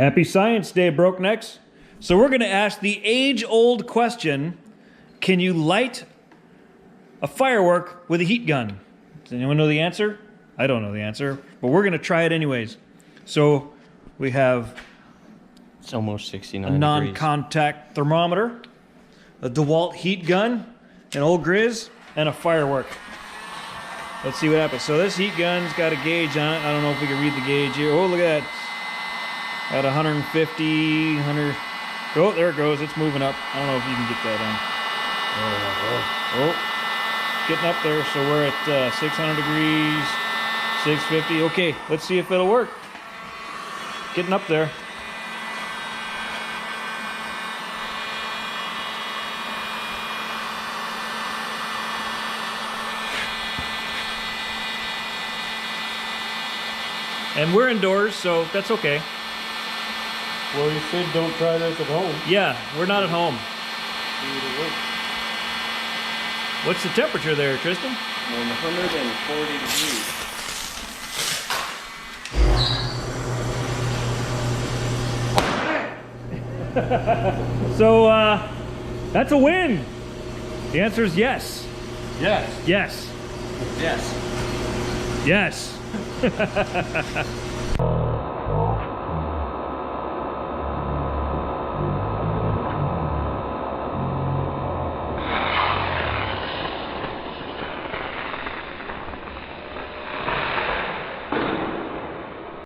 Happy Science Day, Broknex. So we're gonna ask the age-old question, can you light a firework with a heat gun? Does anyone know the answer? I don't know the answer, but we're gonna try it anyways. So we have it's almost 69 a non-contact thermometer, a DeWalt heat gun, an old Grizz, and a firework. Let's see what happens. So this heat gun's got a gauge on it. I don't know if we can read the gauge here. Oh, look at that. At 150, 100. Oh, there it goes. It's moving up. I don't know if you can get that on. Oh, getting up there. So we're at 600 degrees, 650. Okay, let's see if it'll work. Getting up there. And we're indoors, so that's okay. Well, you said don't try this at home. Yeah, we're not at home. What's the temperature there, Tristan? 140 degrees. So, that's a win. The answer is yes. Yes. Yes. Yes. Yes.